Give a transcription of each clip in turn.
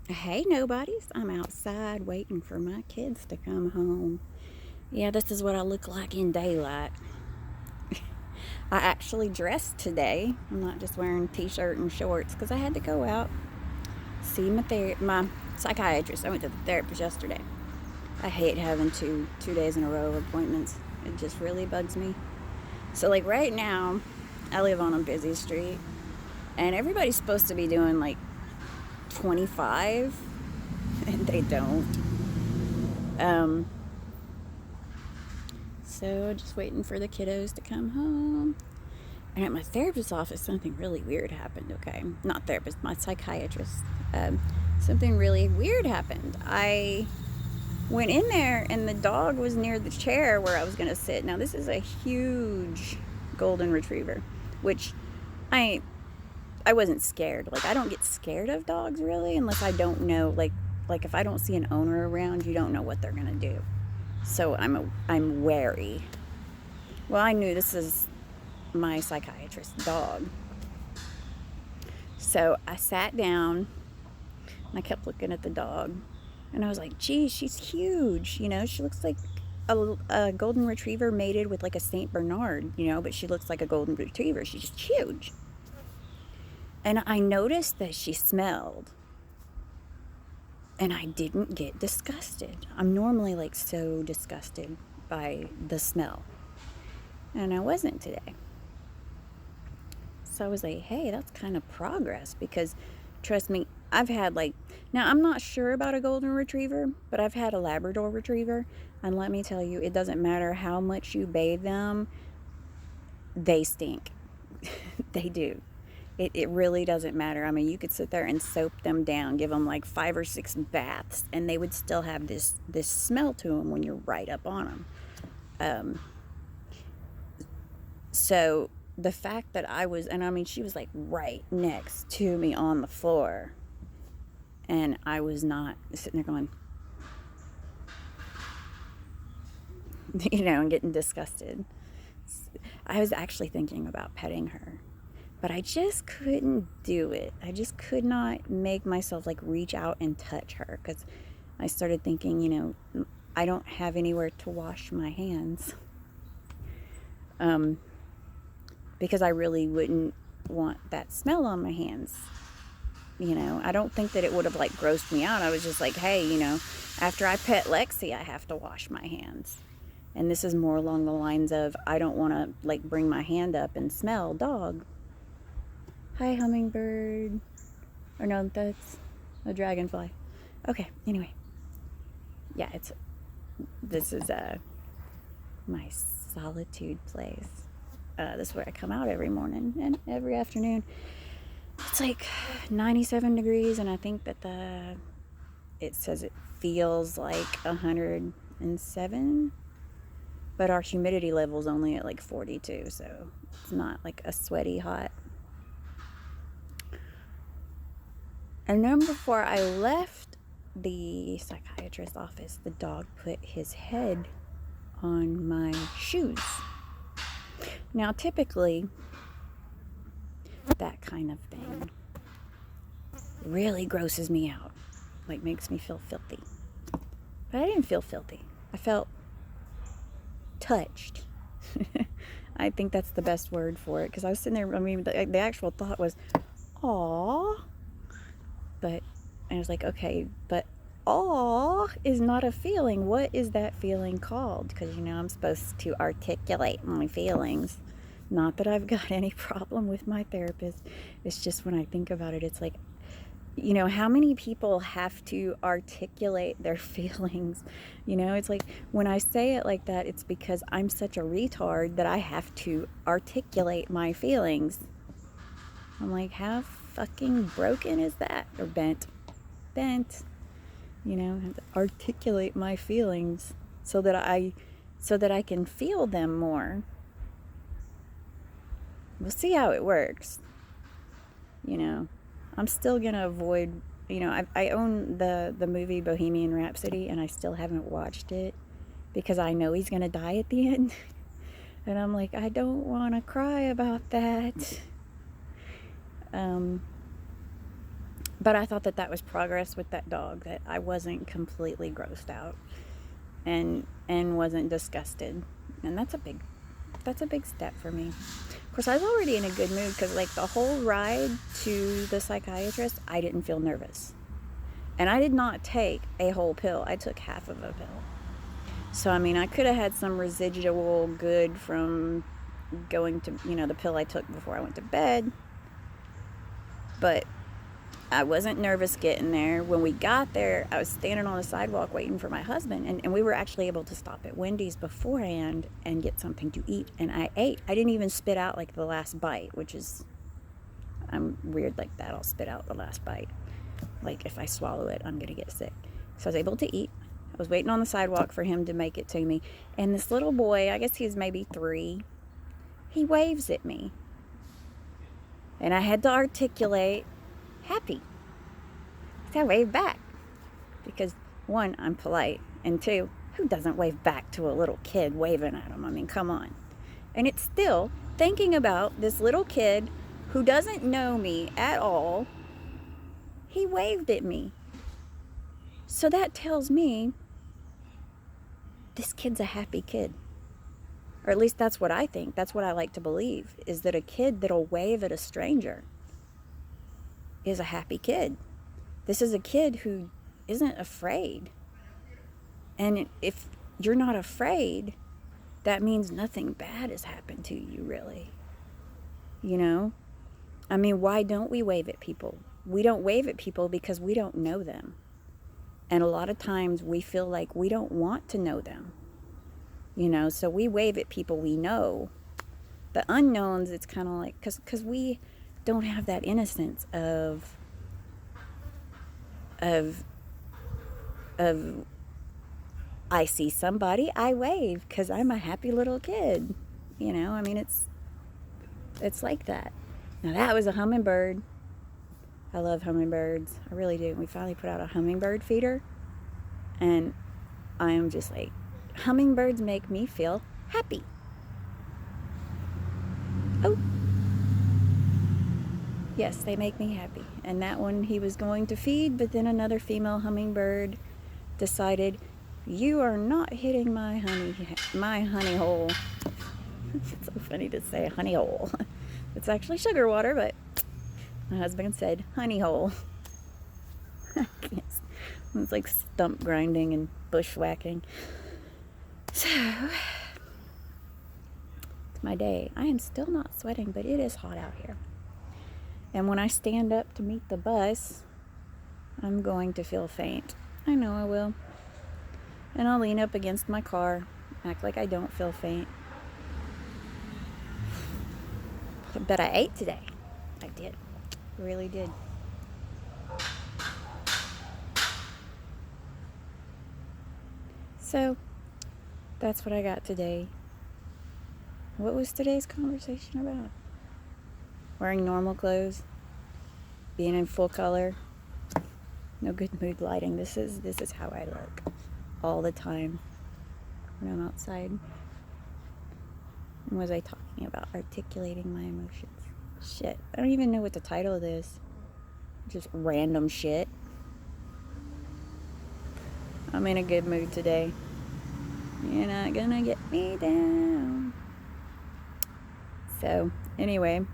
Hey, nobodies. I'm outside waiting for my kids to come home. Yeah, this is what I look like in daylight. I actually dressed today. I'm not just wearing t-shirt and shorts because I had to go out see my psychiatrist. I went to the therapist yesterday. I hate having two days in a row of appointments. It just really bugs me. So like right now, I live on a busy street, and everybody's supposed to be doing like 25, and they don't. Um, So just waiting for the kiddos to come home. And at my therapist's office, something really weird happened. Okay, not therapist, my psychiatrist. Um, Something really weird happened. I went in there, and the dog was near the chair where I was going to sit. Now this is a huge golden retriever, which I I wasn't scared. Like I don't get scared of dogs really, unless I don't know. Like if I don't see an owner around, you don't know what they're going to do. So I'm wary. Well, I knew this is my psychiatrist's dog. So I sat down and I kept looking at the dog. And I was like, geez, she's huge. She looks like a golden retriever mated with like a St. Bernard, but she looks like a golden retriever. She's just huge. And I noticed that she smelled. And I didn't get disgusted. I'm normally like so disgusted by the smell. And I wasn't today. So I was like, hey, that's kind of progress because trust me, I've had now I'm not sure about a golden retriever, but I've had a Labrador retriever. And let me tell you, it doesn't matter how much you bathe them, they stink. They do. It really doesn't matter. I mean, you could sit there and soap them down, give them like 5 or 6 baths, and they would still have this smell to them when you're right up on them. Um, So the fact that and I mean, she was like right next to me on the floor, and I was not sitting there going, and getting disgusted. I was actually thinking about petting her, but I just couldn't do it. I just could not make myself like reach out and touch her because I started thinking, I don't have anywhere to wash my hands. Um, because I really wouldn't want that smell on my hands. I don't think that it would have like grossed me out. I was just like, hey, after I pet Lexi, I have to wash my hands. And this is more along the lines of I don't want to like bring my hand up and smell dog. Hi, hummingbird. Or no, that's a dragonfly. Okay, anyway. Yeah, this is my solitude place. This is where I come out every morning and every afternoon. It's like 97 degrees, and I think that it says it feels like 107, but our humidity level is only at like 42, so it's not like a sweaty hot. And then before I left the psychiatrist's office, the dog put his head on my shoes. Now, typically, that kind of thing really grosses me out, like makes me feel filthy. But I didn't feel filthy. I felt touched. I think that's the best word for it because I was sitting there. I mean, the actual thought was, "Aw," but I was like, "Okay, but aw is not a feeling. What is that feeling called?" Because I'm supposed to articulate my feelings. Not that I've got any problem with my therapist. It's just when I think about it, it's like, how many people have to articulate their feelings? It's like when I say it like that, it's because I'm such a retard that I have to articulate my feelings. I'm like, how fucking broken is that? Or bent. Bent. I have to articulate my feelings so that I can feel them more. We'll see how it works. I'm still gonna avoid. I own the movie Bohemian Rhapsody, and I still haven't watched it because I know he's gonna die at the end, and I'm like, I don't want to cry about that. But I thought that that was progress with that dog, that I wasn't completely grossed out and wasn't disgusted. And that's a big step for me. Of course, I was already in a good mood because, like, the whole ride to the psychiatrist, I didn't feel nervous. And I did not take a whole pill. I took half of a pill. So, I mean, I could have had some residual good from going to, the pill I took before I went to bed. But I wasn't nervous getting there. When we got there, I was standing on the sidewalk waiting for my husband, and we were actually able to stop at Wendy's beforehand and get something to eat, and I ate. I didn't even spit out, like, the last bite, which is, I'm weird like that. I'll spit out the last bite. Like, if I swallow it, I'm gonna get sick. So I was able to eat. I was waiting on the sidewalk for him to make it to me, and this little boy, I guess he was maybe 3, he waves at me, and I had to articulate happy. So I waved back because, 1, I'm polite, and 2, who doesn't wave back to a little kid waving at him? I mean, come on. And it's still thinking about this little kid who doesn't know me at all. He waved at me. So that tells me this kid's a happy kid. Or at least that's what I think. That's what I like to believe, is that a kid that'll wave at a stranger is a happy kid. This is a kid who isn't afraid. And if you're not afraid, that means nothing bad has happened to you, really. I mean, why don't we wave at people? We don't wave at people because we don't know them. And a lot of times we feel like we don't want to know them. So we wave at people we know. The unknowns, it's kind of like, because we don't have that innocence of I see somebody, I wave because I'm a happy little kid. I mean, it's like that. Now that was a hummingbird. I love hummingbirds. I really do. We finally put out a hummingbird feeder, and I am just like, hummingbirds make me feel happy. Oh. Yes, they make me happy. And that one he was going to feed, but then another female hummingbird decided, you are not hitting my honey hole. It's so funny to say honey hole. It's actually sugar water, but my husband said honey hole. It's like stump grinding and bushwhacking. So, it's my day. I am still not sweating, but it is hot out here. And when I stand up to meet the bus, I'm going to feel faint. I know I will. And I'll lean up against my car, act like I don't feel faint. But I ate today. I did. Really did. So, that's what I got today. What was today's conversation about? Wearing normal clothes, being in full color, no good mood lighting. This is how I look all the time when I'm outside. And was I talking about articulating my emotions? Shit, I don't even know what the title of this. Just random shit. I'm in a good mood today. You're not gonna get me down. So, anyway,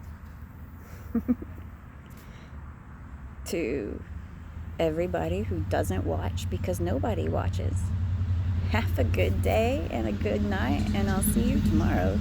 to everybody who doesn't watch, because nobody watches, have a good day and a good night, and I'll see you tomorrow.